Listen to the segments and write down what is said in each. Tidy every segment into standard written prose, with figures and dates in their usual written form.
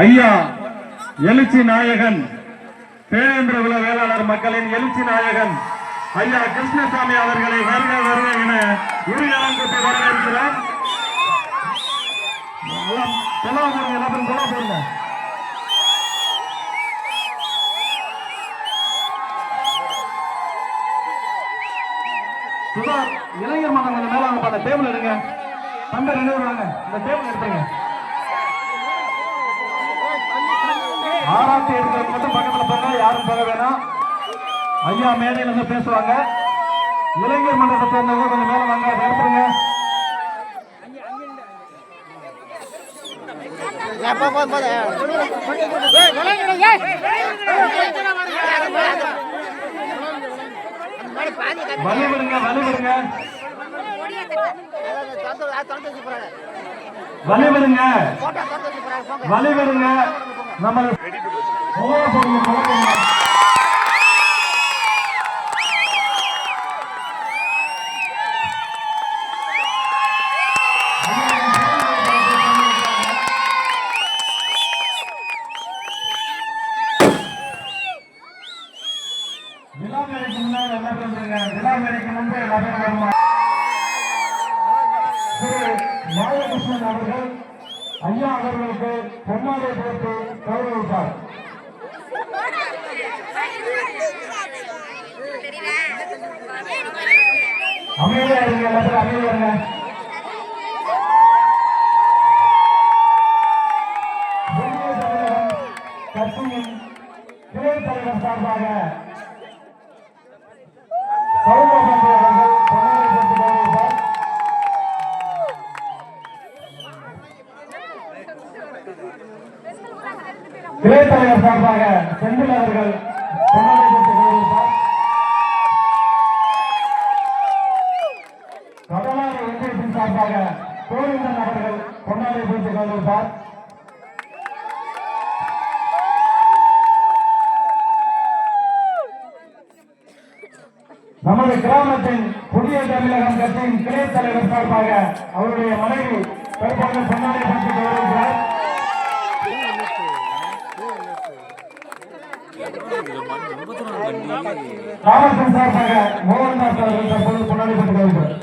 ஐயா எழுச்சி நாயகன் தேவேந்திர குல வேளாளர் மக்களின் எழுச்சி நாயகன் ஐயா கிருஷ்ணசாமி அவர்களை வருக வருக என இருநலம் கூட்டி வரவேற்கிறோம். சுதார் இளைஞர் மகன் கொஞ்சம் மேல வாங்க, டேபிள் எடுங்க. தம்பி 2 பேர் வாங்க, இந்த டேபிள் எடுத்துங்க. ஆராய்ச்சி எடுக்கிறது மட்டும் பக்கத்துல போங்க, யாரும் போக வேணாம். ஐயா மேடையில இருந்து பேசுவாங்க. இளைஞர் மன்றத்தை சேர்ந்தவங்க கொஞ்சம் மேல வாங்க, அதை எடுத்துருங்க. வழிவிடுங்க வழிவிடுங்க வழிவிடுங்க வழிவிடுங்க. நம்ம விழாமேடைக்கு முன்னாடி எல்லாரும் விழாமேடைக்கு முன்பு எல்லாரும் வருமா. பாலகிருஷ்ணன் அவர்கள் ஐயா அவர்களுக்கு பொன்னாடை போட்டு கௌரவிப்பார். அமைதியா இருங்க, எல்லாரும் அமைதியா இருங்க. கட்சியின் துணை தலைவர் சார்பாக கிளை தலைவர் சார்பாக செந்தில் அவர்கள் பொன்னாடை போட்டு கௌரவிப்பார். கடலாறு ஒன்றியத்தின் சார்பாக கோவிந்தன் அவர்கள் பொன்னாடை போட்டு கௌரவிப்பார். நமது கிராமத்தின் புதிய தமிழகம் கட்சியின் கிளை தலைவர் சார்பாக அவருடைய மனைவி தற்போது பொன்னாடை போட்டு கௌரவிக்கிறார். ராமசன் சார்பாக மோகன்தாஸ் அவர்கள் தற்போது பொன்னாடை போட்டு கௌரவிக்கிறார்.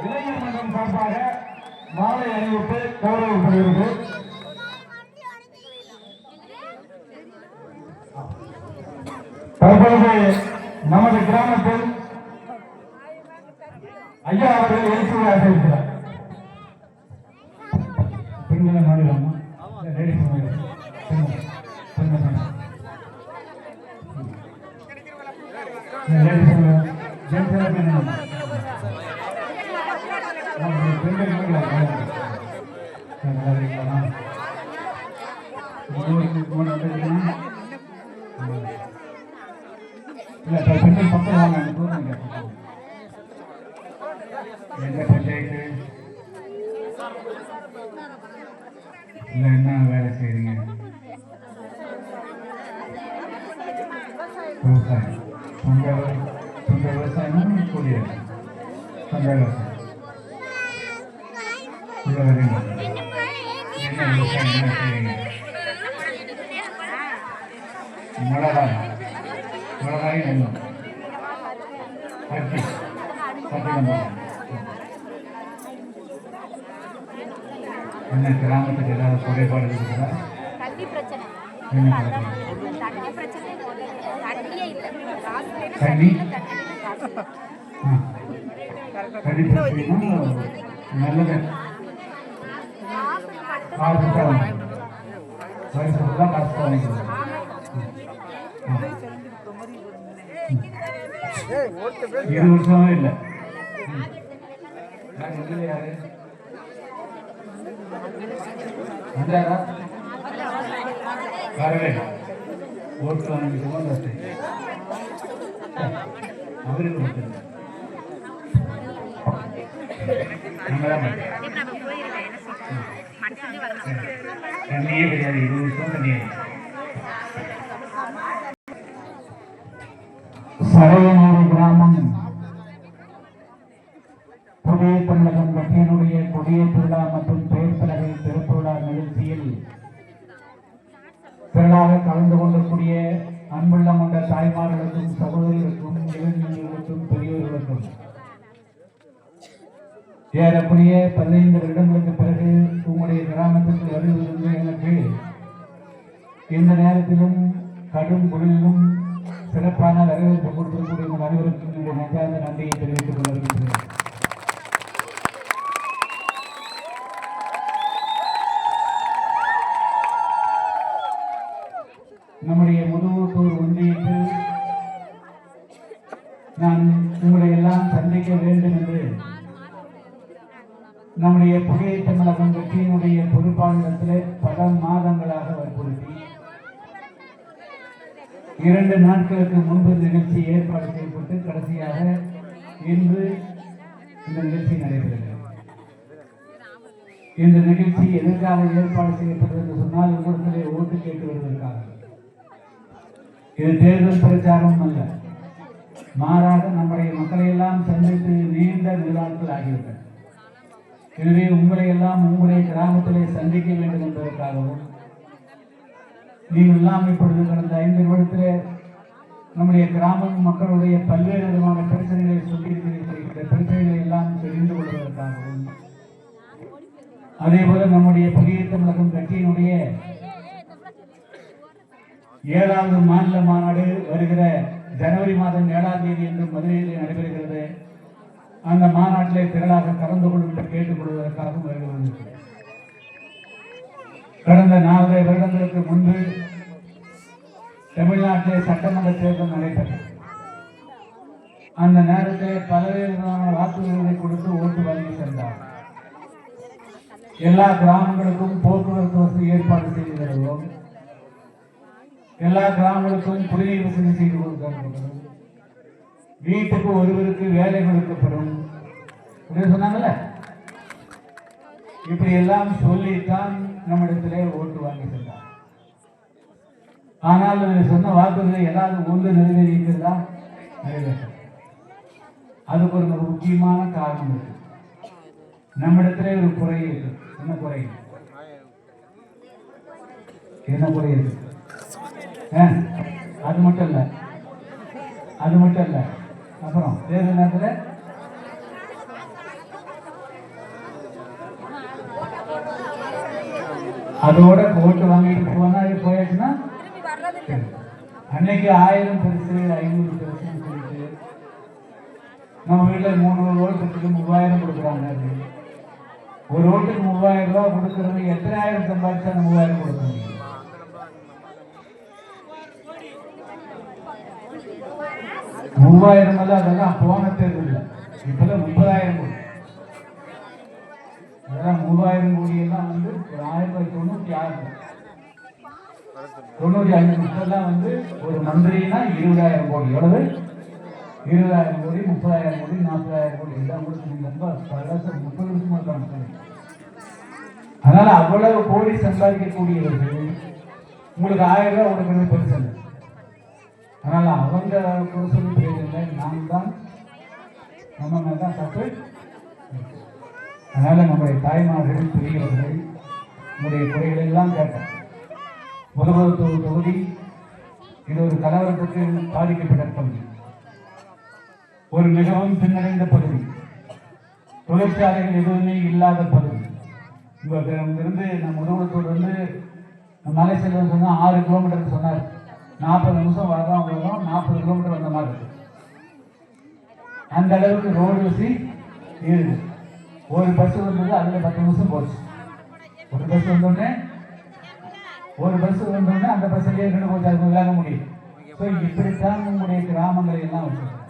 இளைஞர் மன்றம் சார்பாக மாலை அணிவித்து கௌரவப்படுகிறது. தற்போது நமது கிராமத்தில் ஐயா அவர்கள் எழுச்சி ஆசிரியிருக்கிறார். பெண்களை மாநிலமா லேடிஸ் பஞ்சாயத்து என்ன வேலை செய்றீங்க? விவசாயம். சொந்த விவசாயம் கூடிய சொந்த விவசாயம் உள்ள வரீங்க. என்ன விவசாயம் என்ன செய்றீங்க? மிளகாய் நெல்லும் பருத்தி என்ன கிராமத்துக்கு ஏதாவது குறைபாடு இருக்குதா? என்ன தண்ணி நல்லது. காசு தான் காசு வாங்கிக்கலாம். 20 வருஷமே இல்லை. யாரு வந்தாரா? வரவே ஓட்டு வாங்கிக்குவோம் அவருக்கு தண்ணியே கிடையாது 20 வருஷம் தண்ணியே சரையனூர் கிராமம் புதிய தமிழகம் கட்சியினுடைய கொடியேற்று விழா மற்றும் பெயர் பலகை திறப்பு விழா நிகழ்ச்சியில் திரளாக கலந்து கொள்ளக்கூடிய அன்புள்ளம் கொண்ட தாய்மார்களுக்கும் சகோதரிகளுக்கும் இளைஞர்களுக்கும் பெரியோர்களுக்கும் ஏறக்குரிய 15 வருடங்களுக்கு பிறகு உங்களுடைய கிராமத்திற்கு வருவதிலிருந்து எனக்கு இந்த நேரத்திலும் கடும் குளிரிலும் சிறப்பான வரவேற்பு கொடுத்திருக்கக்கூடிய உங்கள் அனைவருக்கும் என்னுடைய நெஞ்சார்ந்த நன்றியை தெரிவித்துக் கொள்ள வருகின்றேன். நம்முடைய முதுகுத்தூர் ஒன்றியத்தில் நான் உங்களை எல்லாம் சந்திக்க வேண்டும் என்று நம்முடைய புதிய தமிழகம் கட்சியினுடைய பொறுப்பாளரிடத்திலே பல மாதங்களாக வற்புறுத்தி 2 நாட்களுக்கு முன்பு நிகழ்ச்சி ஏற்பாடு செய்யப்பட்டு கடைசியாக இன்று இந்த நிகழ்ச்சி நடைபெறுகிறது. இந்த நிகழ்ச்சி எதற்காக ஏற்பாடு செய்யப்பட்டது என்று சொன்னால் உங்களிடத்திலே ஓட்டு கேட்டு வருவதற்காக. இது தேர்தல் பிரச்சாரம் அல்ல, மாறாக நம்முடைய மக்களை எல்லாம் சந்தித்து நீண்ட நிலநாட்கள் ஆகிவிட்டன. எனவே உங்களை எல்லாம் உங்களுடைய கிராமத்திலே சந்திக்க வேண்டும் என்பதற்காகவும் நீங்கள் எல்லாம் இப்பொழுது கடந்த 5 வருடத்திலே நம்முடைய கிராம மக்களுடைய பல்வேறு விதமான பிரச்சனைகளை சொல்லியிருக்கிற பிரச்சனைகளை எல்லாம் தெரிந்து கொள்வதற்காகவும் அதே போல நம்முடைய புதிய தமிழகம் கட்சியினுடைய 7வது மாநில மாநாடு வருகிற ஜனவரி மாதம் 7ஆம் தேதி என்று மதுரையில் நடைபெறுகிறது. அந்த மாநாட்டிலே திரளாக கலந்து கொள்ளும் கேட்டுக்கொள்வதற்காகவும் வருகிறது. கடந்த 4 வருடங்களுக்கு முன்பு தமிழ்நாட்டிலே சட்டமன்ற தேர்தல் நடைபெற்றது. அந்த நேரத்தில் பல்வேறு விதமான வாக்குறுதிகளை கொடுத்து ஓட்டு வாங்கி சென்றார். எல்லா கிராமங்களுக்கும் போக்குவரத்து வசதி ஏற்பாடு செய்து தருவோம், எல்லா கிராமங்களுக்கும் குடிநீர் வசதி செய்து கொடுக்கப்படும், வீட்டுக்கு ஒருவருக்கு வேலை கொடுக்கப்படும் சொன்னாங்கல்ல. இப்படி எல்லாம் சொல்லித்தான் நம்மிடத்திலே ஓட்டு வாங்கி சென்றார். ஆனால் சொன்ன வாக்குறுதிகள் ஏதாவது ஒன்று நிறைவேறியிருக்கிறதா? நிறைவேற்ற. அதுக்கு ஒரு முக்கியமான காரணம் இருக்கு. நம்மிடத்திலே ஒரு குறை இருக்கு. என்ன குறை? என்ன குறை இருக்கு? அது மட்டும் இல்ல, அது மட்டும் இல்ல. அப்புறம் தேர்தல் நேரத்தில் அதோட ஓட்டு வாங்கிட்டு போனா போயாச்சுன்னா அன்னைக்கு 1000 பெருசு 500 பெருசுன்னு சொல்லிட்டு நம்ம வீட்டில் 300 ஓட்டுக்கு 3000 கொடுக்குறாங்க. ஒரு ஓட்டுக்கு 3000 ரூபாய் கொடுக்கறது எத்தனை ஆயிரம் சம்பாதிச்சா 3000 கொடுக்க முடியும்? $3000 அதெல்லாம் போன தேர்தல் இல்லை. இப்பெல்லாம் 30,000 கோடி. அதெல்லாம் 3000 கோடி எல்லாம் வந்து 1996 95 ஒரு மந்திரினா 20,000 கோடி. எவ்வளவு? 20,000 கோடி, 30,000 கோடி, 40,000 கோடி எல்லாம் கொடுத்து ரொம்ப 30 வருஷமா இருக்காங்க. அதனால அவ்வளவு கோடி சம்பாதிக்கக்கூடியவர்கள் உங்களுக்கு 1000 ரூபாய் கொடுக்கறது பெருசு இல்லை. அதனால அவங்க சொல்லி பேசல, நாம் தான் நம்ம மேல்தான் தப்பு. அதனால நம்முடைய தாய்மார்கள் பெரியவர்கள் நம்முடைய குறைகளை எல்லாம் கேட்டார். முதல்வர் தொகுதி இது ஒரு கலவரத்துக்கு பாதிக்கப்பட்ட பகுதி, ஒரு மிகவும் பின்னடைந்த பகுதி, தொழிற்சாலைகள் எதுவுமே இல்லாத பகுதி. இங்கிருந்து நம்ம முதல்வத்தோடு வந்து மலை செல்வம் சொன்னா 6 கிலோமீட்டர் சொன்னார். 40 நிமிஷம் வரதான் 40 கிலோமீட்டர் வந்த மாதிரி இருக்கு. அந்த அளவுக்கு ரோடு வசதி இருக்கு. ஒரு பஸ் வந்தது, அதுல 10 நிமிஷம் போச்சு. ஒரு பஸ் வந்தோடனே அந்த பஸ்ஸிலேயே 2 போச்சு விளையாட முடியும். இப்படித்தான் நம்முடைய கிராமங்களை எல்லாம் வச்சிருக்கோம்.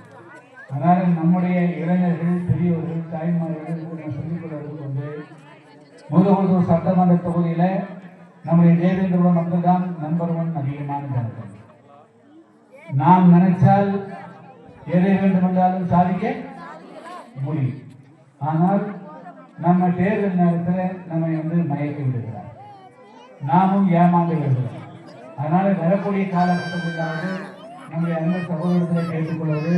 அதனால நம்முடைய இளைஞர்கள், பெரியவர்கள், தாய்மார்கள் சொல்லிக் கொள்வது வந்து முதல் சட்டமன்ற தொகுதியில நம்முடைய தேவேந்திரபுரம் மக்கள் தான் நம்பர் 1 அதிகமான ஜனங்கள். நாம் நினைச்சால் எதை வேண்டுமென்றாலும் சாதிக்க முடியும். ஆனால் நம்ம தேர்தல் நேரத்தில் நம்மை மயக்கி விடுகிறார், நாமும் ஏமாந்து விடுகிறோம். அதனால வரக்கூடிய காலகட்டத்திலாவது நம்முடைய அன்பு சகோதரர்களை கேட்டுக்கொள்வது,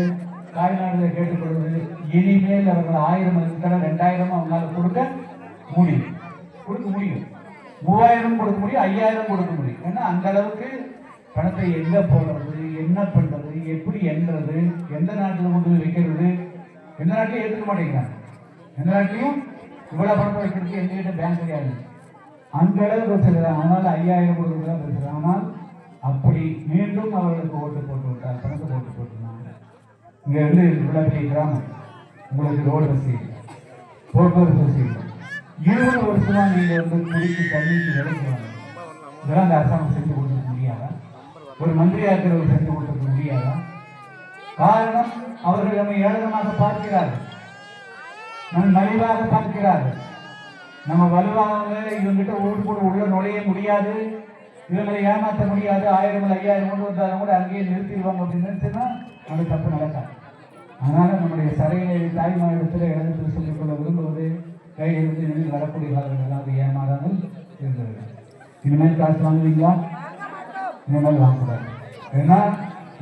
தாய்நாடுகளை கேட்டுக்கொள்வது, இனிமேல் அவர்கள் 1000 இருக்கிற 2000 அவங்களால கொடுக்க முடியும், 3000 கொடுக்க முடியும், 5000 கொடுக்க முடியும். ஏன்னா அந்த அளவுக்கு பணத்தை எங்க போடுறது, என்ன பண்றது, எப்படி என்றது, எந்த நாட்டில் கொண்டு போய் வைக்கிறது, எந்த நாட்டிலையும் ஏற்றுக்க மாட்டேங்கிறாங்க. எந்த நாட்டிலையும் இவ்வளவு பணத்தை வைக்கிறதுக்கு எங்ககிட்ட பேங்க் கிடையாது, அந்த அளவுக்கு வச்சிருக்கிறாங்க. அதனால 5000 கொடுக்குறதா பேசுறாங்க. ஆனால் அப்படி மீண்டும் அவர்களுக்கு ஓட்டு போட்டு விட்டார், பணத்தை போட்டு போட்டுருந்தாங்க. இங்க இவ்வளவு பெரிய கிராமம், உங்களுக்கு ரோடு வசதி, போக்குவரத்து வசதி, 20 வருஷமா நீங்க குடிக்கு தண்ணிக்கு விளைக்கிறாங்க. இதெல்லாம் அந்த அரசாங்கம் செஞ்சு கொடுத்துக்க முடியாதா? ஒரு மந்திரியா இருக்கிறவர் செஞ்சு கொடுத்துக்க முடியாதா? காரணம் அவர்கள் நம்மை ஏளனமாக பார்க்கிறார்கள், நம்ம மலிவாக பார்க்கிறார்கள். நம்ம வலுவாக இவங்கிட்ட உள்ள நுழைய முடியாது, இவங்களை ஏமாற்ற முடியாது, 1000 5000 கொண்டு வந்தாலும் கூட அங்கேயே நிறுத்திடுவாங்க அப்படின்னு நினைச்சுன்னா அது தப்பு நடக்காது. அதனால நம்முடைய சரையிலே தாய்மாரிடத்தில் இடத்தில் சொல்லிக் கொள்ள விரும்புவது, கையிலிருந்து நின்று வரக்கூடிய காலங்கள் அது ஏமாறாமல் இருந்தது. இனிமேல் காசு வாங்குவீங்களா? இனிமேல் வாங்கக்கூடாது. ஏன்னா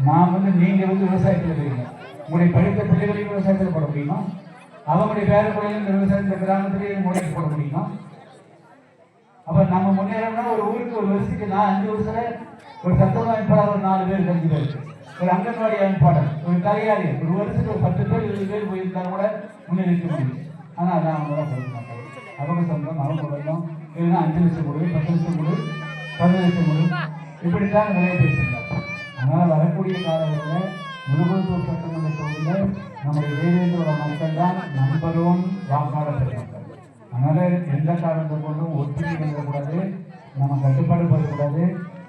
நான் நீங்க விவசாயத்தில் இருக்கீங்க, உங்களுடைய படித்த பிள்ளைகளையும் விவசாயத்தில் போட முடியுமா? அவங்களுடைய பேர பிள்ளைகளும் விவசாயத்தில் கிராமத்திலேயே முறைக்கு போட முடியுமா? அப்ப நம்ம முன்னேறோம்னா ஒரு ஊருக்கு ஒரு வருஷத்துக்கு 5 வருஷத்துல ஒரு சத்துணவு அமைப்பாளர் ஒரு 4 பேர் 5 பேர், ஒரு அங்கன்வாடி அமைப்பாளர், ஒரு தலையாரி, ஒரு வருஷத்துக்கு ஒரு 10 பேர் 20 பேர் போயிருந்தாலும் கூட முன்னேறிக்க முடியும். ஆனா அதான் அவங்க தான் கொடுக்க மாட்டாங்க. அவங்க சொந்தம், அவங்க கொடுக்கணும், இல்லைன்னா 5 லட்சம் கொடு, 10 லட்சம் கொடு, 10 லட்சம் கொடு, இப்படித்தான் நிறைய பேசுகிறாங்க. அதனால வரக்கூடிய காலங்களில் முதுகுளத்தூர் சட்டமன்ற தொகுதியில் நம்முடைய வேவேந்திர மக்கள் தான் நம்பர் 1 வாக்காளர் பெறுவார்கள். அதனால எந்த காரணத்தை கொண்டும் ஒற்றுமை எழுதக்கூடாது, நம்ம கட்டுப்பாடு போடக்கூடாது.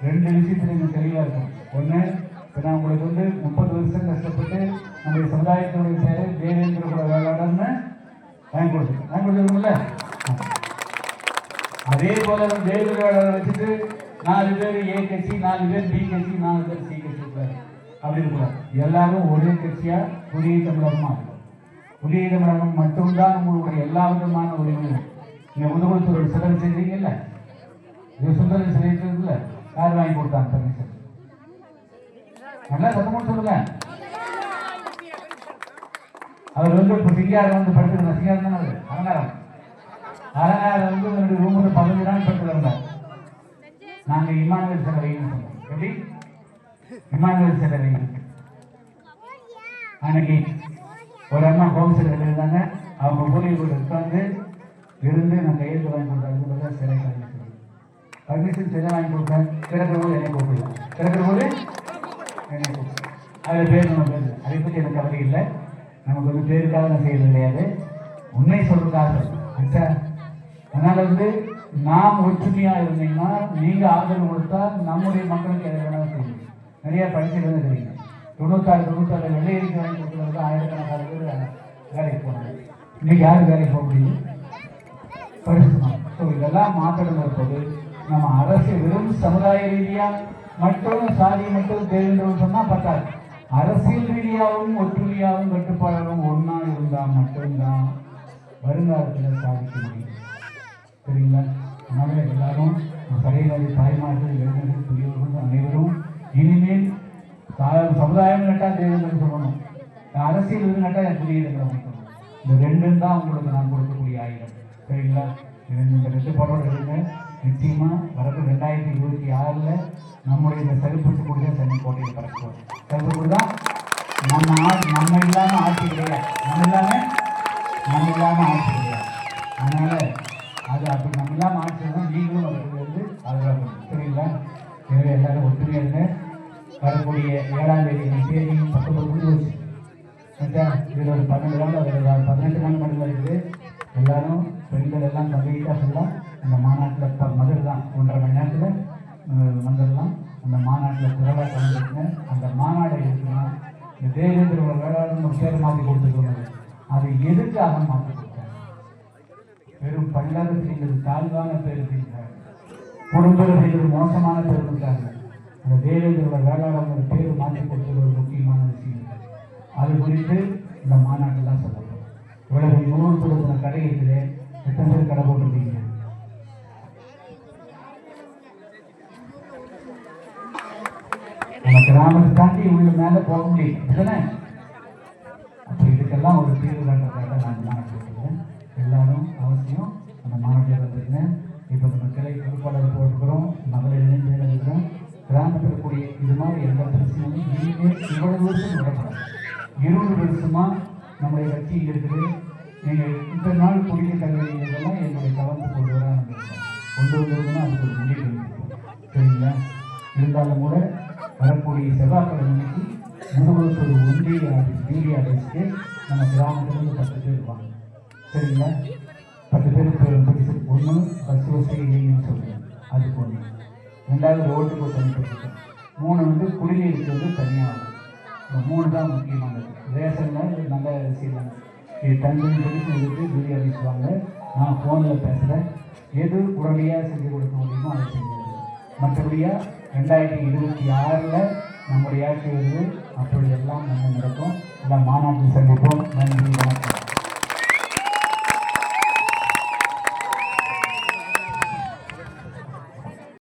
2 விஷயத்துல நீங்கள் தெளிவாக இருக்கும். ஒன்று, இப்போ நான் உங்களுக்கு 30 வருஷம் கஷ்டப்பட்டு நம்முடைய சமுதாயத்தினுடைய பேர் தேவேந்திர குல வேளாளர்னு வாங்கி கொடுத்துருக்கோம்ல. அதே போல தேவேந்திர வேளாளர் வச்சுட்டு 4 பேர் ஏ கட்சி, 4 பேர் பி கட்சி, 4 பேர் சி கட்சி அப்படின்னு கூடாது. எல்லாரும் ஒரே கட்சியா புதிய தமிழகமா இருக்கும். புதிய தமிழகம் மட்டும்தான் உங்களுடைய எல்லா விதமான உரிமையும். நீங்க முதுகுளத்தூர் ஒரு சிலர் செய்றீங்கல்ல, இது சுந்தர சிலைக்குல யார் வாங்கி கொடுத்தாங்க பர்மிஷன்? நல்லா சத்தமும் சொல்லுங்க. அவர் இப்ப சிங்காரம் படுத்துருந்தார். சிங்காரம் தானே அது, அலங்காரம். அலங்காரம் என்னுடைய ரூம்ல 15 நாள் படுத்து இருந்தார். நாங்க இமானுவேல் சிலை வைக்கணும்னு சொன்னோம். எப்படி இமானுவேல் சிலை வைக்கணும்? அன்னைக்கு ஒரு அம்மா ஹோம் செல் இருந்தாங்க, அவங்க ஊழியர் கூட உட்கார்ந்து இருந்து நான் கையெழுத்து வாங்கி கொடுத்தாங்க. சிலை பர்மிஷன் சிலை வாங்கி கொடுத்தேன். திறக்கிற போது என்னை கூப்பிடலாம், திறக்கிற போது என்னை கூப்பிடு. அதில் பேர் நம்ம பேர் அதை பற்றி எனக்கு கவலை இல்லை. நமக்கு பேருக்காக நான் செய்யறது கிடையாது, உண்மை சொல்றதுக்காக. ஆச்சா, அதனால நாம் ஒற்றுமையா இருந்தீங்கன்னா நீங்க ஆதரவு கொடுத்தா நம்முடைய மக்களுக்கு எதை வேணாலும் செய்யும். நிறைய படிச்சுட்டு தெரியுங்க. 96 வெள்ளையடிக்கு வாங்கி கொடுக்குறது ஆயிரக்கணக்கான பேர் வேலைக்கு போனாங்க. இன்னைக்கு யாரும் வேலைக்கு போக முடியும்? படிச்சுக்கணும். ஸோ இதெல்லாம் மாற்றணும் இருப்பது நம்ம அரசு வெறும் சமுதாய ரீதியா மட்டும் சாதி மட்டும் தேர்ந்தெடுத்து சொன்னா பத்தாது. அரசியல் ரீதியாகவும் ஒற்றுமையாகவும் கட்டுப்பாடாகவும் ஒன்னா இருந்தால் மட்டும்தான் வருங்காலத்தில் சாதிக்க முடியும். சரிங்களா? அதனால எல்லாரும் சரையிலாதி தாய்மார்கள், இளைஞர்கள், பெரியவர்கள் அனைவரும் இனிமேல் சமுதாயம் நட்டா தேர்தல் சொல்லணும், அரசியல் நட்டா புதிய சொல்லணும். இந்த 2 தான் உங்களுக்கு நான் கொடுக்கக்கூடிய ஆயுதம். சரிங்களா? இந்த கட்டுப்பாடோடு இருங்க. நிச்சயமா வரது 2026 நம்முடைய இந்த செருப்புக்கு கூட சென்னை கோட்டையில் பறக்குவோம். செருப்பு கூட தான் நம்ம இல்லாம ஆட்சி கிடையாது, நம்ம இல்லாம ஆட்சி கிடையாது. அதனால அது அப்படி நம்ம இல்லாம ஆட்சி தான் நீங்களும் அதுக்கு அதுதான். சரிங்களா? எனவே எல்லாரும் ஒற்றுமையா இருங்க. வரக்கூடிய 7ஆம் தேதி தேதி 19 முடிஞ்சு வச்சு இதில் ஒரு 12 நாள், அதில் 18 நாள் மட்டும் இருக்குது. எல்லாரும் பெண்கள் எல்லாம் கம்ப்ளீட்டாக சொல்லலாம். அந்த மாநாட்டில் மதுரை தான் 1.5 மணி நேரத்தில் வந்துடலாம். அந்த மாநாட்டில் திரளாக கலந்துருக்குங்க. அந்த மாநாடு இருக்குன்னா இந்த தேவேந்திர ஒரு வேளாண் ஒரு பேர் மாற்றி கொடுத்துருக்காங்க. அது எதுக்காக மாற்றி கொடுத்தாங்க? வெறும் பல்லாறு செய்கிறது, தாழ்வான பேர் செய்கிறாங்க, குடும்ப செய்கிறது, மோசமான பேர் இருக்காங்க. அந்த தேவேந்திரோட வேளாளர் பேர் மாற்றி கொடுத்தது ஒரு முக்கியமான விஷயம். அது குறித்து இந்த மாநாட்டில் தான் சொல்லப்படும். இவ்வளவு 100 கடை இருக்குது. எத்தனை பேர் கடை போட்டிருக்கீங்க? நம்ம கிராமத்தை தாண்டி உள்ள மேலே போக முடியும் இதுதானே? அப்போ இதுக்கெல்லாம் ஒரு தீர்வு காட்டுறதுக்காக நான் மாநாட்டு போட்டுருக்கேன். எல்லாரும் அவசியம் அந்த மாநாட்டில் வந்துருங்க. இப்போ நம்ம கிளை பொறுப்பாளர் போட்டுக்கிறோம், மகளிர் இருக்கிறோம். கிராமத்தில் இருக்கக்கூடிய இது மாதிரி எந்த பிரச்சனையும் நீங்கள் இவ்வளவு வருஷம் நடக்கணும். 20 வருஷமா நம்முடைய கட்சி இருக்குது. நீங்கள் இந்த நாள் புதிய கல்வியெல்லாம் என்னுடைய கவனத்தை கொண்டு வர கொண்டு வந்ததுன்னா அதுக்கு ஒரு முடிவு இருக்கும். சரிங்களா? இருந்தாலும் கூட வரக்கூடிய செவ்வாய்க்கிழமைக்கு முதுகுளத்தூர் ஒன்றிய ஆஃபீஸ் டிடி ஆஃபீஸ்க்கு நம்ம கிராமத்துலேருந்து 10 பேர் இருப்பாங்க. சரிங்களா? 10 பேருக்கு ஒன்று பஸ் வசதி இல்லைன்னு சொல்லுவேன், அதுக்கு ஒன்று. 2வது ரோட்டுக்கு ஒரு தனிப்பட்டு 3 குடிநீருக்கு தனியாக. இந்த 3 தான் முக்கியமானது. ரேஷனில் நல்ல அரிசியில் இது தண்ணி சொல்லிட்டு டிடி ஆஃபீஸ் வாங்க. நான் ஃபோனில் பேசுகிறேன். எது உடனடியாக செஞ்சு கொடுக்க முடியுமோ அதை செஞ்சு. மற்றபடியாக 2026 நம்முடைய ஆட்சி வருது. அப்படி எல்லாம் நம்ம நடக்கும். எல்லாம் மாநாட்டில் சந்திப்போம்.